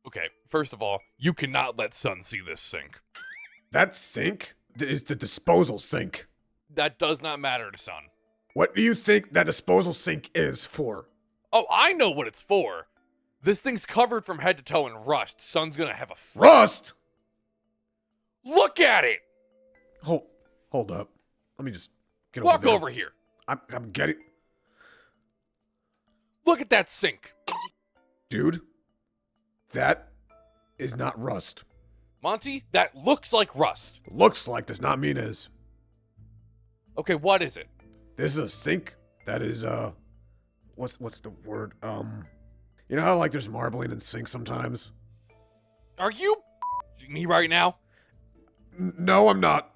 Okay, first of all, you cannot let Sun see this sink. That sink is the disposal sink. That does not matter to Sun. What do you think that disposal sink is for? Oh, I know what it's for. This thing's covered from head to toe in rust. Sun's gonna have a Rust? Look at it! Hold up. Let me just get Walk there. over here. I'm getting... Look at that sink. Dude, that is not rust. Monty, that looks like rust. Looks like does not mean is. Okay, what is it? This is a sink that is, what's the word? You know how, like, there's marbling in sinks sometimes? Are you me right now? No, I'm not.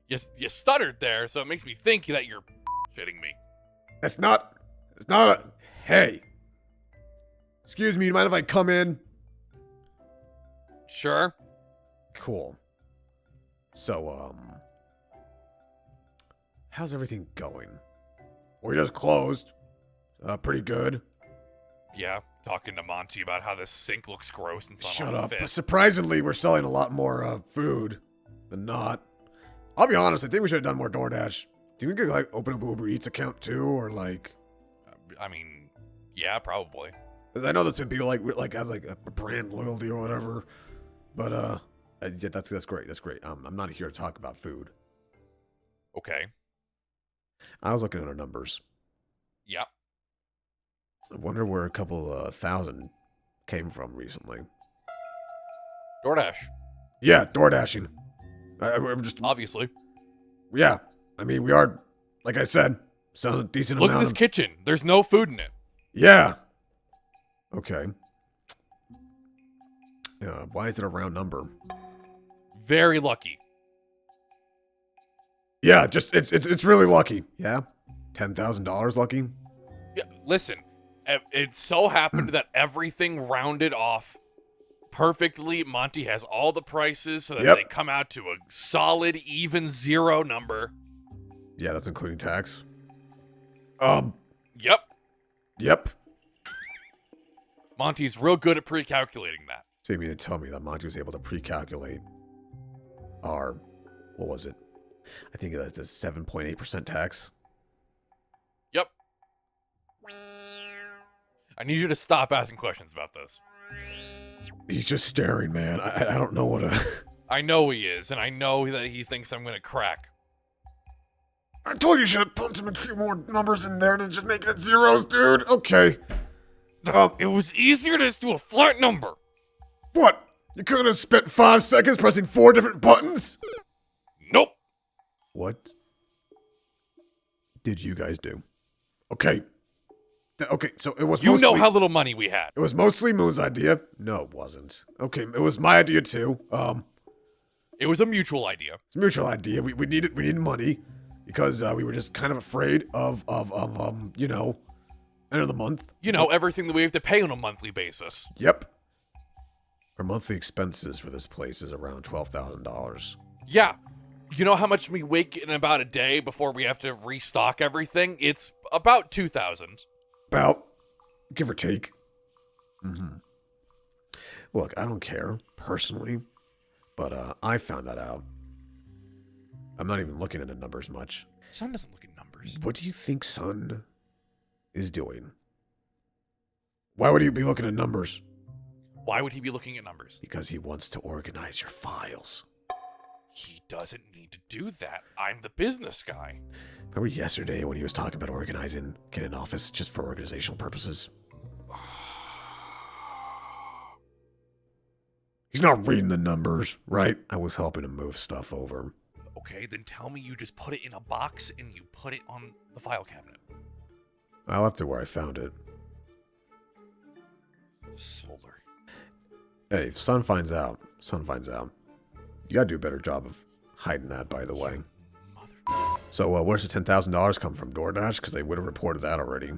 You stuttered there, so it makes me think that you're shitting me. It's not a, hey. Excuse me, you mind if I come in? Sure. Cool. So, how's everything going? We're just closed. Pretty good. Yeah, talking to Monty about how this sink looks gross and so Shut on. up. Fit. Surprisingly, we're selling a lot more, food than not. I'll be honest, I think we should have done more DoorDash. Do you think we could, like, open up an Uber Eats account, too, or, like... I mean, yeah, probably. I know there's been people, like has, like, a brand loyalty or whatever. But, yeah, that's great, that's great. I'm not here to talk about food. Okay. I was looking at our numbers. Yeah. I wonder where a couple, thousand came from recently. DoorDash. Yeah, DoorDashing. We're just... Obviously. Yeah. I mean, we are, like I said, selling a decent Look amount at this kitchen. There's no food in it. Yeah. Okay. Why is it a round number? Very lucky. Yeah, just it's really lucky. Yeah, $10,000 lucky. Yeah, listen, it so happened that everything rounded off perfectly. Monty has all the prices so that Yep. they come out to a solid, even zero number. Yeah, that's including tax. Yep. Yep. Monty's real good at pre-calculating that. So you mean to tell me that Monty was able to pre-calculate our, what was it? I think that's a 7.8% tax. Yep. I need you to stop asking questions about this. He's just staring, man. I don't know what to... I know he is, and I know that he thinks I'm gonna crack. I told you should have pumped him a few more numbers in there than just making it zeros, dude. Okay. It was easier to just do a flat number. What? You couldn't have spent 5 seconds pressing 4 different buttons? Nope. What did you guys do? Okay. Okay, so it was You mostly... know how little money we had. It was mostly Moon's idea. No, it wasn't. Okay, it was my idea too. It was a mutual idea. It's a mutual idea. We needed money because we were just kind of afraid of you know, end of the month. You know, everything that we have to pay on a monthly basis. Yep. Our monthly expenses for this place is around $12,000. Yeah. You know how much we make in about a day before we have to restock everything? It's about 2,000. About, give or take. Look, I don't care, personally, but I found that out. I'm not even looking at the numbers much. Sun doesn't look at numbers. What do you think Sun is doing? Why would he be looking at numbers? Why would he be looking at numbers? Because he wants to organize your files. He doesn't need to do that. I'm the business guy. Remember yesterday when he was talking about organizing, getting an office just for organizational purposes? He's not reading the numbers, right? I was helping him move stuff over. Okay, then tell me you just put it in a box and you put it on the file cabinet. I left it where I found it. Solar. Hey, if Sun finds out, Sun finds out. You gotta do a better job of hiding that, by the way. Mother... So, where's the $10,000 come from? DoorDash? Because they would have reported that already.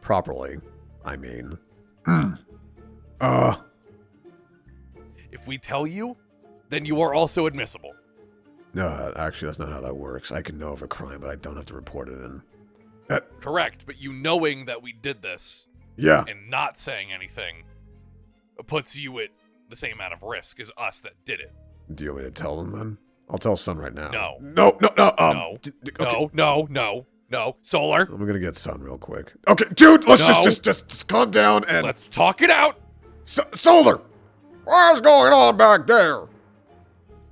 Properly, I mean. If we tell you, then you are also admissible. No, actually, that's not how that works. I can know of a crime, but I don't have to report it in. Correct, but you knowing that we did this Yeah. and not saying anything puts you at the same amount of risk as us that did it. Do you want me to tell them then? I'll tell Sun right now. No. No. No. Okay. No. Solar. I'm gonna get Sun real quick. Okay, dude, let's No. just calm down and Let's talk it out. Solar. What's going on back there?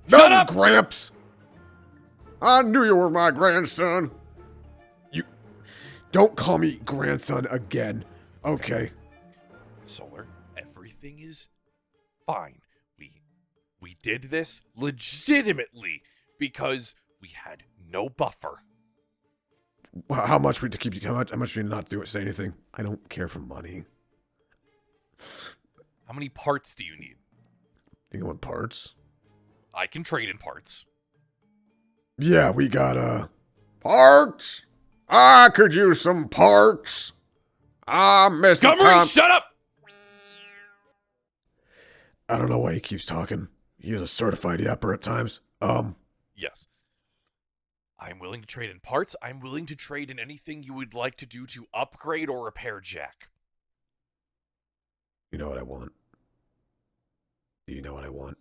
Shut up! Gramps. I knew you were my grandson. You don't call me grandson again. Okay. Solar, everything is fine. We did this legitimately because we had no buffer. How much we to keep you? How much we not do it? Say anything. I don't care for money. How many parts do you need? You want parts? I can trade in parts. Yeah, we got parts. I could use some parts. I miss the Montgomery, time. shut up! I don't know why he keeps talking. He is a certified yapper at times. Yes. I'm willing to trade in parts. I'm willing to trade in anything you would like to do to upgrade or repair Jack. You know what I want? Do you know what I want?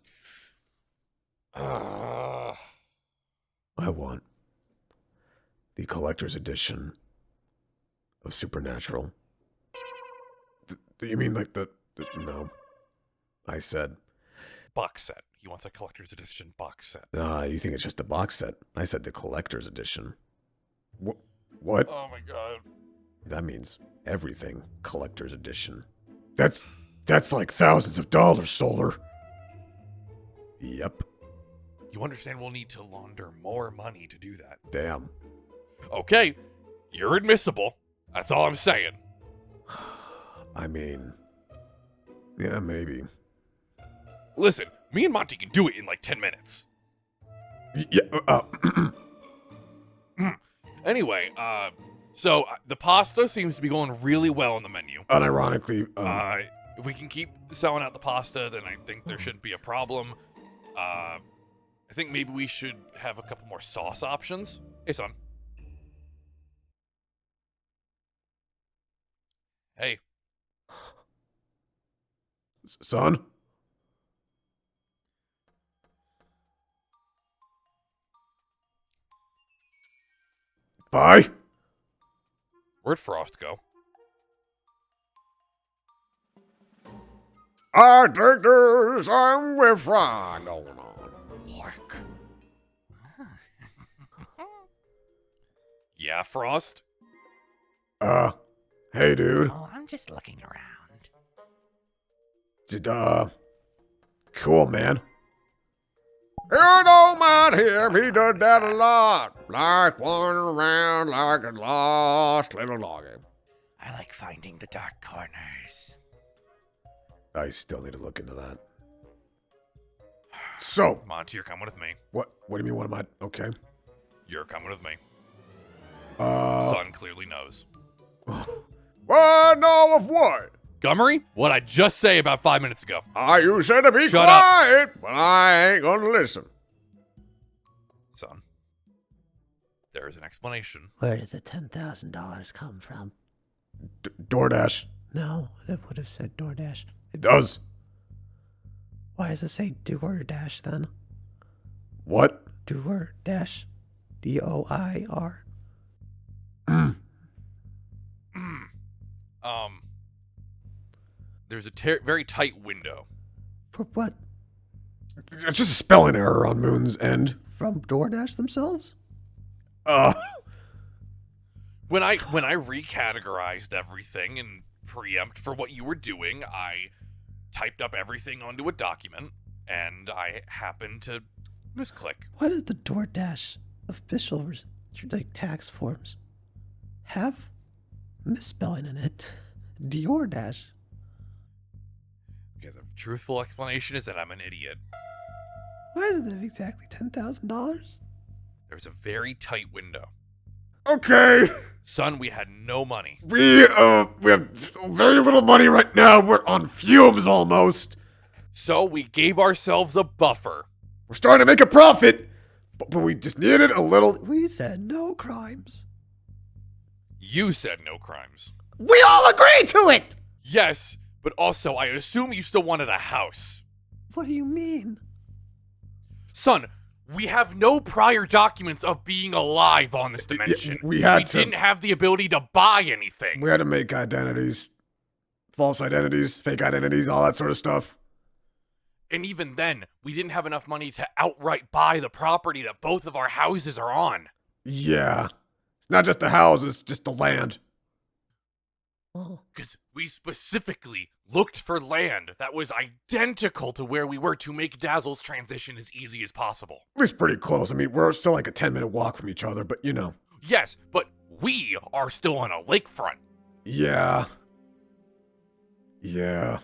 I want the collector's edition of Supernatural. Do you mean like the no? I said Box set. He wants a collector's edition box set. you think it's just the box set. I said the collector's edition. What? Oh my god. That means everything collector's edition. That's like thousands of dollars, Solar. Yep. You understand we'll need to launder more money to do that. Damn. Okay, you're admissible. That's all I'm saying. I mean, yeah, maybe. Listen, me and Monty can do it in like 10 minutes. Yeah. Anyway, so the pasta seems to be going really well on the menu. Unironically, If we can keep selling out the pasta, then I think there shouldn't be a problem. I think maybe we should have a couple more sauce options. Hey, son. Hey. son. Bye. Where'd Frost go? I think there's some with fry going on. Lark. Yeah, Frost? Hey, dude. Oh, I'm just looking around. Cool, man. You don't mind him, he does that a lot. Like wandering around like a lost little doggy. I like finding the dark corners. I still need to look into that. So, Monty, you're coming with me. what do you mean, what am I, okay. You're coming with me. Son clearly knows. Well, no, of what? Montgomery, what I just say about 5 minutes ago. You said to be Shut quiet, but I ain't gonna listen. Son, there is an explanation. Where did the $10,000 come from? DoorDash. No, it would have said DoorDash. It does. Why does it say DoorDash then? What? DoorDash. DOIR. There's a very tight window. For what? It's just a spelling error on Moon's end. From DoorDash themselves? When I recategorized everything and preempt for what you were doing, I typed up everything onto a document, and I happened to misclick. Why does the DoorDash official tax forms have misspelling in it? DoorDash. Okay, the truthful explanation is that I'm an idiot. Why isn't it exactly $10,000? There's a very tight window. Okay. Son, we had no money. We have very little money right now. We're on fumes almost. So we gave ourselves a buffer. We're starting to make a profit, but we just needed a little. We said no crimes. You said no crimes. We all agree to it! Yes, but also I assume you still wanted a house. What do you mean? Son, we have no prior documents of being alive on this dimension. We didn't have the ability to buy anything. We had to make identities. False identities, fake identities, all that sort of stuff. And even then, we didn't have enough money to outright buy the property that both of our houses are on. Yeah. It's not just the houses, just the land. Oh. Because we specifically looked for land that was identical to where we were to make Dazzle's transition as easy as possible. At least pretty close. I mean, we're still like a 10-minute walk from each other, but you know. Yes, but we are still on a lakefront. Yeah. Yeah.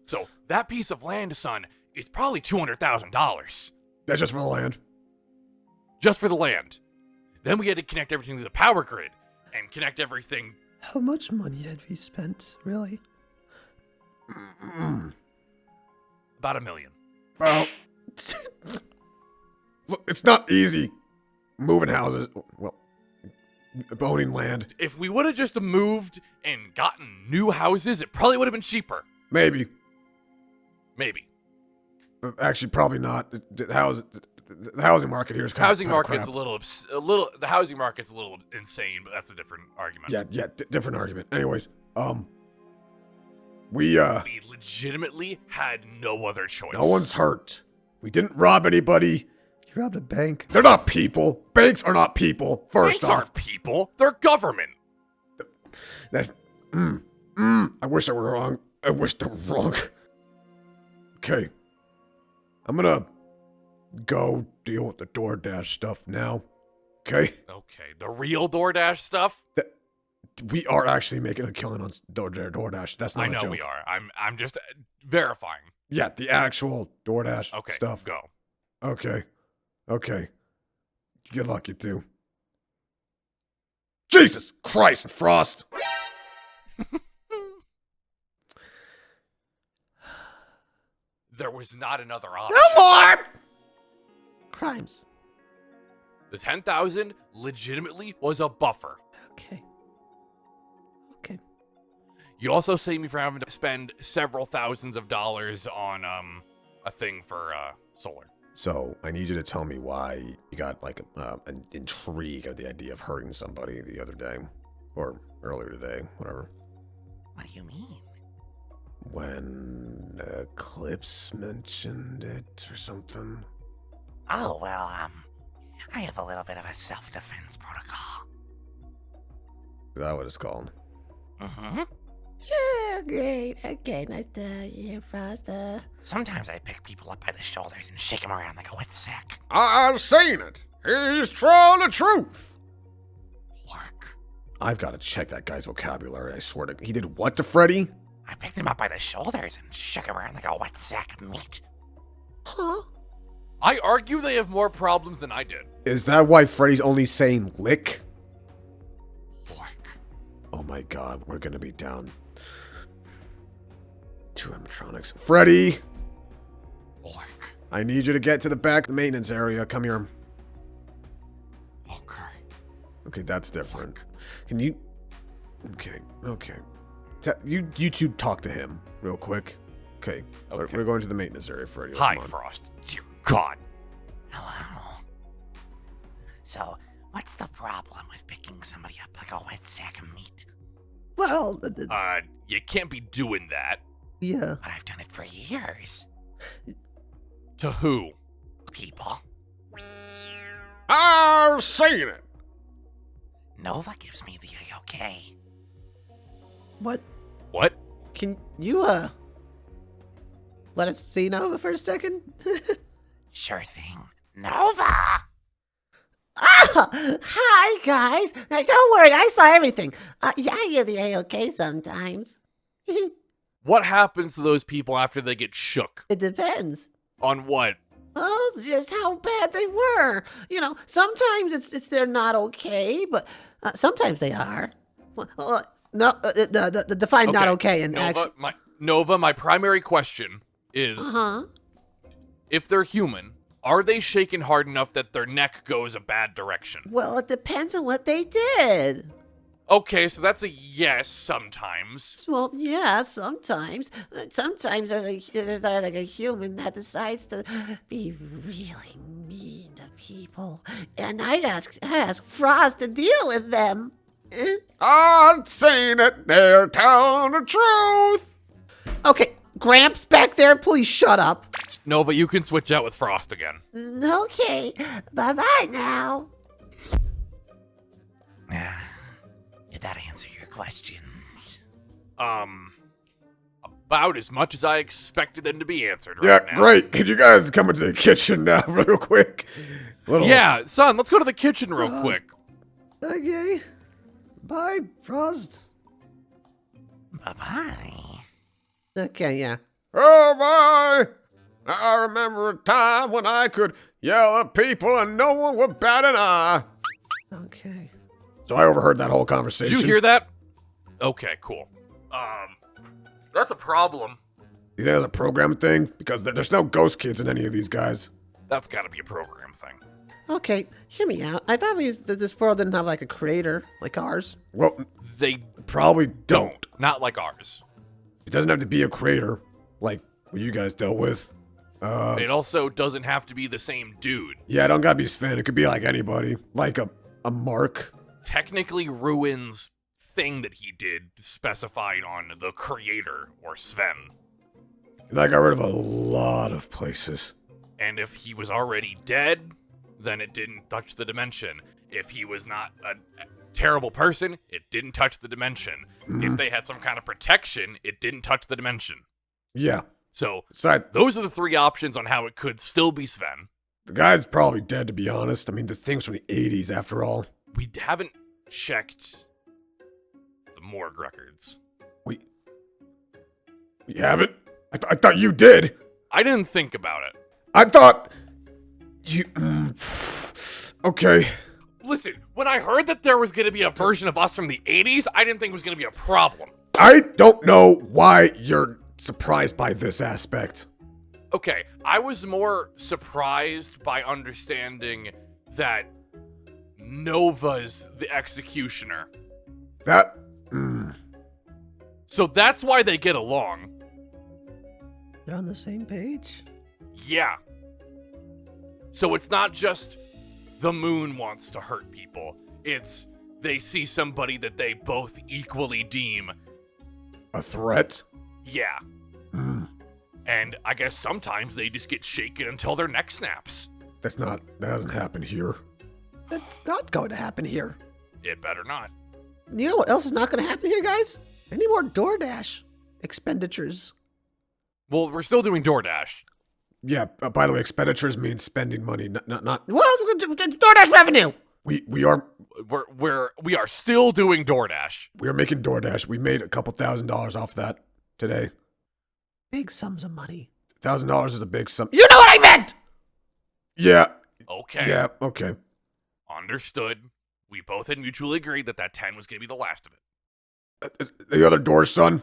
So that piece of land, son, is probably $200,000. That's just for the land. Just for the land. Then we had to connect everything to the power grid and connect everything. How much money had we spent, really? About $1 million. Well, look, it's not easy moving houses. Well, owning land. If we would have just moved and gotten new houses, it probably would have been cheaper. Maybe. Maybe. Actually, probably not. The housing market here is kind Housing of market's crap. the housing market's a little insane, but that's a different argument. Yeah, different argument. Anyways, we We legitimately had no other choice. no one's hurt. We didn't rob anybody. You robbed a bank. They're not people. Banks are not people. First Banks off, aren't people. They're government. that's I wish I were wrong. I wish they were wrong. Okay, I'm gonna go deal with the DoorDash stuff now. Okay, Okay, the real DoorDash stuff. we are actually making a killing on DoorDash. That's not I a know joke. we are. I'm just verifying. Yeah, the actual DoorDash Okay, stuff. go. Okay. Good luck, you two. Jesus Christ, Frost! There was not another option. No more! Crimes. The 10,000 legitimately was a buffer. Okay. You also saved me from having to spend several thousands of dollars on a thing for solar. So, I need you to tell me why you got, like, an intrigue of the idea of hurting somebody the other day. Or earlier today, whatever. What do you mean? When Eclipse mentioned it or something. Oh, well, I have a little bit of a self-defense protocol. Is that what it's called? Mm-hmm. Yeah, great. Okay, nice to hear, Frost. Sometimes I pick people up by the shoulders and shake them around like a wet sack. I've seen it. He's telling the truth. Work. I've got to check that guy's vocabulary. I swear to... He did what to Freddy? I picked him up by the shoulders and shook him around like a wet sack of meat. Huh? I argue they have more problems than I did. Is that why Freddy's only saying lick? Work. Oh my god, we're gonna be down 2 animatronics. Freddy! Work. I need you to get to the back of the maintenance area. Come here. Okay. Okay, that's different. Can you... Okay. You two talk to him real quick. Okay. Okay. We're going to the maintenance area, Freddy. Hi, Come on. Frost. Dear God. Hello. So, what's the problem with picking somebody up like a wet sack of meat? Well, You can't be doing that. yeah. But I've done it for years. To who? People. I've seen it. Nova gives me the okay. What? What? Can you, let us see Nova for a second? Sure thing. Nova! Hi, guys. Now, don't worry, I saw everything. Yeah, I hear the A-OK sometimes. What happens to those people after they get shook? It depends. On what? Oh, just how bad they were. You know, sometimes it's they're not okay, but sometimes they are. No, define not okay and Nova, actually. my primary question is, if they're human, are they shaken hard enough that their neck goes a bad direction? Well, it depends on what they did. Okay, so that's a yes sometimes. Well, yeah, sometimes. Sometimes there's like a human that decides to be really mean to people, and I ask Frost to deal with them. I'm saying it, they're telling the truth. Okay, Gramps back there, please shut up. Nova, you can switch out with Frost again. Okay, bye-bye now. Did that answer your questions? About as much as I expected them to be answered Yeah, right now. great. Could you guys come into the kitchen now real quick? Yeah, son, let's go to the kitchen real quick. Okay. Bye, Frost. Bye-bye. Okay, yeah. Oh my! I remember a time when I could yell at people and no one would bat an eye. Okay. So I overheard that whole conversation. Did you hear that? Okay, cool. That's a problem. You think that's a program thing? Because there's no ghost kids in any of these guys. That's gotta be a program thing. Okay, hear me out. I thought that this world didn't have like a creator like ours. Well, They probably don't. not like ours. It doesn't have to be a creator like what you guys dealt with. It also doesn't have to be the same dude. Yeah, it don't gotta be Sven. It could be like anybody. Like a Mark. Technically, Ruin's thing that he did specified on the creator, or Sven. That got rid of a lot of places. And if he was already dead, then it didn't touch the dimension. If he was not a terrible person, it didn't touch the dimension. If they had some kind of protection, it didn't touch the dimension. Yeah. So, Side, those are the three options on how it could still be Sven. the guy's probably dead, to be honest. I mean, this thing's from the 80s, after all. We haven't checked the morgue records. You haven't? I thought you did. I didn't think about it. I thought you. Okay. Listen, when I heard that there was going to be a version of us from the 80s, I didn't think it was going to be a problem. I don't know why you're surprised by this aspect. Okay, I was more surprised by understanding that Nova's the executioner. That. So that's why they get along. They're on the same page? Yeah. So it's not just the moon wants to hurt people. It's they see somebody that they both equally deem. A threat? Yeah. And I guess sometimes they just get shaken until their neck snaps. That doesn't happen here. That's not going to happen here. It better not. You know what else is not going to happen here, guys? Any more DoorDash expenditures. Well, we're still doing DoorDash. Yeah, by the way, expenditures mean spending money, not. Well, DoorDash revenue. We are We are still doing DoorDash. making DoorDash. We made a couple $1,000s off that today. Big sums of money. $1,000 is a big sum. You know what I meant! Yeah. Okay. Yeah. Okay. Understood. We both had mutually agreed that 10 was going to be the last of it. The other door, son.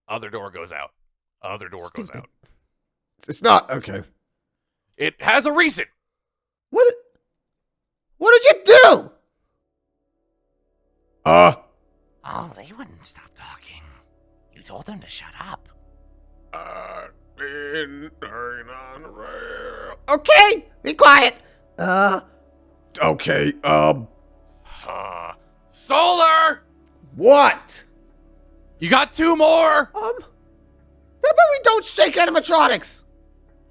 Other door goes out. Other door goes Stupid. out. It's not okay. It has a reason. What did you do? Oh, they wouldn't stop talking. You told them to shut up. Okay, be quiet. Okay. Solar! What? You got 2 more? How about we don't shake animatronics?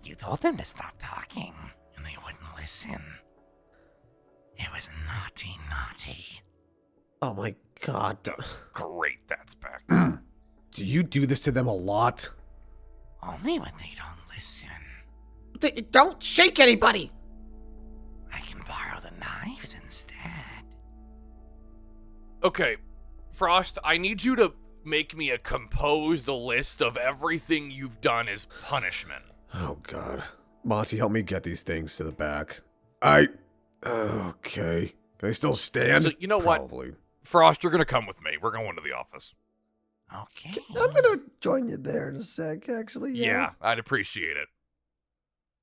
You told them to stop talking, and they wouldn't listen. It was naughty. Oh my god. Great, that's back. Do you do this to them a lot? Only when they don't listen. Don't shake anybody. I can borrow the knives instead. Okay, Frost, I need you to make me a composed list of everything you've done as punishment. Oh God, Monty, help me get these things to the back. Okay. Can they still stand? So, you know what? Probably. Frost, you're gonna come with me. We're going to the office. Okay. I'm going to join you there in a sec, actually. Yeah, I'd appreciate it.